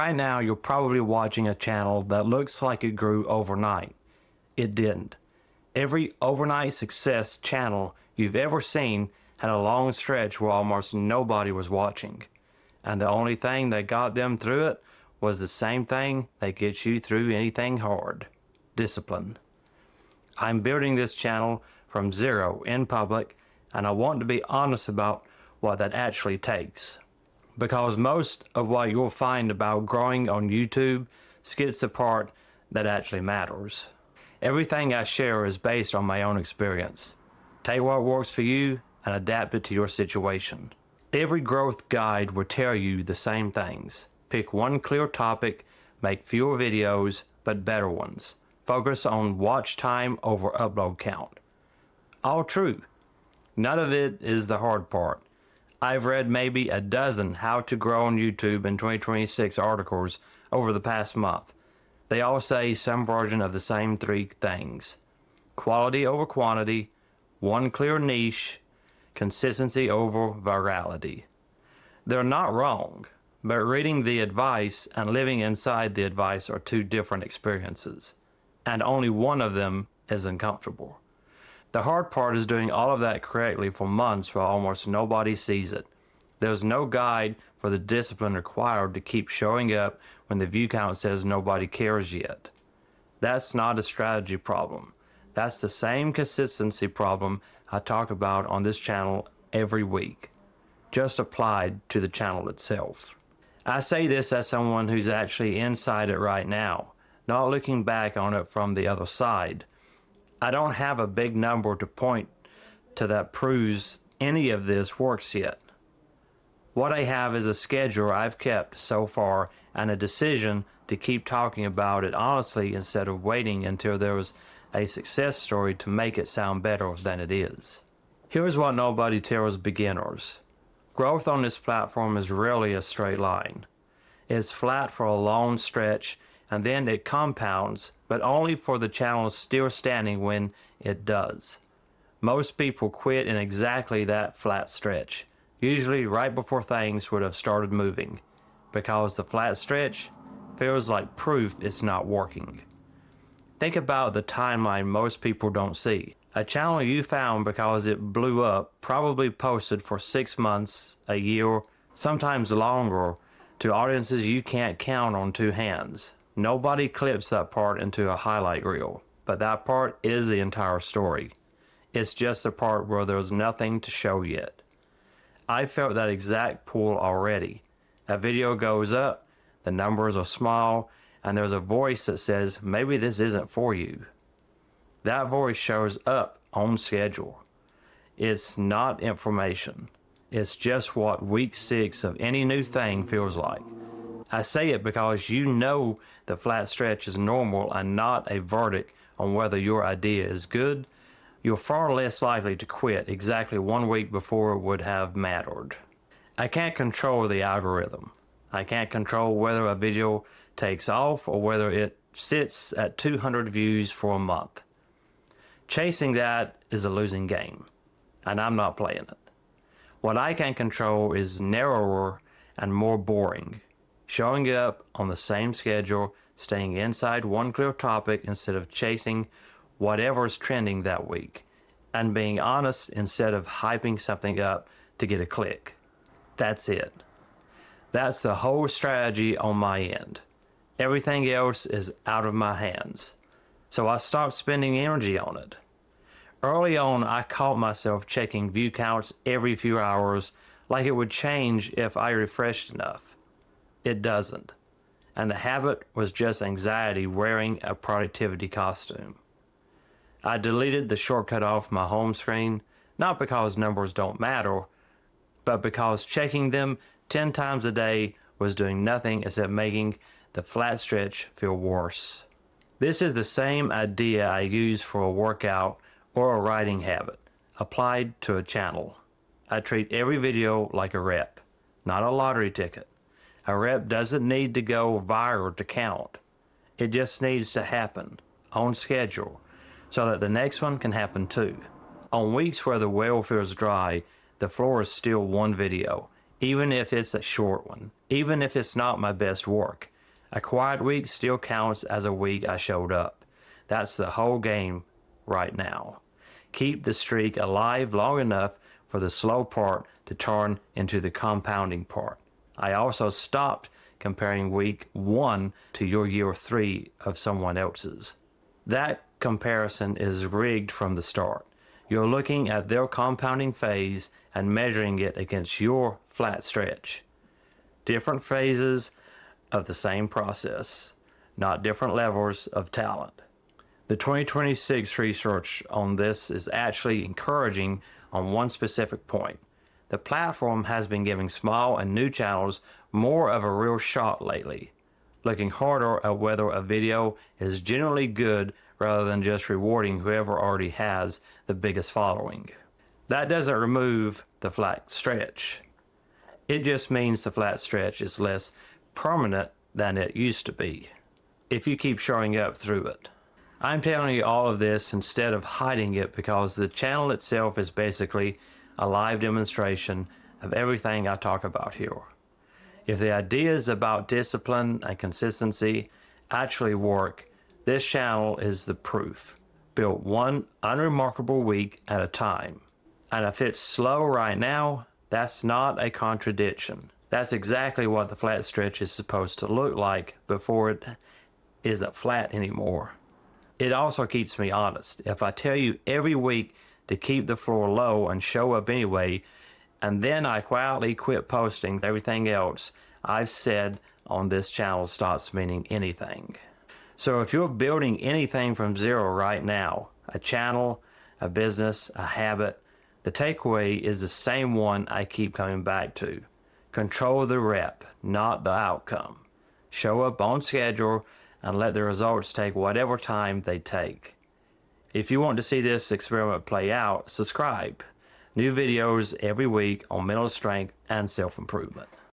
Right now, you're probably watching a channel that looks like it grew overnight. It didn't. Every overnight success channel you've ever seen had a long stretch where almost nobody was watching. And the only thing that got them through it was the same thing that gets you through anything hard: discipline. I'm building this channel from zero in public, and I want to be honest about what that actually takes. Because most of what you'll find about growing on YouTube skips the part that actually matters. Everything I share is based on my own experience. Take what works for you and adapt it to your situation. Every growth guide will tell you the same things. Pick one clear topic, make fewer videos, but better ones. Focus on watch time over upload count. All true. None of it is the hard part. I've read maybe a dozen how to grow on YouTube in 2026 articles over the past month. They all say some version of the same three things: quality over quantity, one clear niche, consistency over virality. They're not wrong, but reading the advice and living inside the advice are two different experiences, and only one of them is uncomfortable. The hard part is doing all of that correctly for months while almost nobody sees it. There's no guide for the discipline required to keep showing up when the view count says nobody cares yet. That's not a strategy problem. That's the same consistency problem I talk about on this channel every week, just applied to the channel itself. I say this as someone who's actually inside it right now, not looking back on it from the other side. I don't have a big number to point to that proves any of this works yet. What I have is a schedule I've kept so far and a decision to keep talking about it honestly instead of waiting until there was a success story to make it sound better than it is. Here's what nobody tells beginners. Growth on this platform is rarely a straight line. It's flat for a long stretch, and then it compounds, but only for the channel still standing when it does. Most people quit in exactly that flat stretch, usually right before things would have started moving, because the flat stretch feels like proof it's not working. Think about the timeline most people don't see. A channel you found because it blew up probably posted for 6 months, a year, sometimes longer, to audiences you can't count on two hands. Nobody clips that part into a highlight reel, but that part is the entire story. It's just the part where there's nothing to show yet. I felt that exact pull already. A video goes up, the numbers are small, and there's a voice that says, maybe this isn't for you. That voice shows up on schedule. It's not information. It's just what week 6 of any new thing feels like. I say it because you know the flat stretch is normal and not a verdict on whether your idea is good. You're far less likely to quit exactly 1 week before it would have mattered. I can't control the algorithm. I can't control whether a video takes off or whether it sits at 200 views for a month. Chasing that is a losing game, and I'm not playing it. What I can control is narrower and more boring. Showing up on the same schedule, staying inside one clear topic instead of chasing whatever's trending that week, and being honest instead of hyping something up to get a click. That's it. That's the whole strategy on my end. Everything else is out of my hands, so I stopped spending energy on it. Early on, I caught myself checking view counts every few hours like it would change if I refreshed enough. It doesn't, and the habit was just anxiety wearing a productivity costume. I deleted the shortcut off my home screen, not because numbers don't matter, but because checking them 10 times a day was doing nothing except making the flat stretch feel worse. This is the same idea I use for a workout or a writing habit, applied to a channel. I treat every video like a rep, not a lottery ticket. A rep doesn't need to go viral to count. It just needs to happen, on schedule, so that the next one can happen too. On weeks where the well feels dry, the floor is still one video. even if it's a short one, even if it's not my best work. A quiet week still counts as a week I showed up. That's the whole game right now. Keep the streak alive long enough for the slow part to turn into the compounding part. I also stopped comparing week 1 to your year 3 of someone else's. That comparison is rigged from the start. You're looking at their compounding phase and measuring it against your flat stretch. Different phases of the same process, not different levels of talent. The 2026 research on this is actually encouraging on one specific point. The platform has been giving small and new channels more of a real shot lately, looking harder at whether a video is genuinely good rather than just rewarding whoever already has the biggest following. That doesn't remove the flat stretch. It just means the flat stretch is less permanent than it used to be, if you keep showing up through it. I'm telling you all of this instead of hiding it because the channel itself is basically a live demonstration of everything I talk about here. If the ideas about discipline and consistency actually work, this channel is the proof, built one unremarkable week at a time. And if it's slow right now, that's not a contradiction. That's exactly what the flat stretch is supposed to look like before it isn't flat anymore. It also keeps me honest. If I tell you every week to keep the floor low and show up anyway, and then I quietly quit posting, everything else I've said on this channel stops meaning anything. So if you're building anything from zero right now, a channel, a business, a habit, the takeaway is the same one I keep coming back to. Control the rep, not the outcome. Show up on schedule and let the results take whatever time they take. If you want to see this experiment play out, subscribe. New videos every week on mental strength and self-improvement.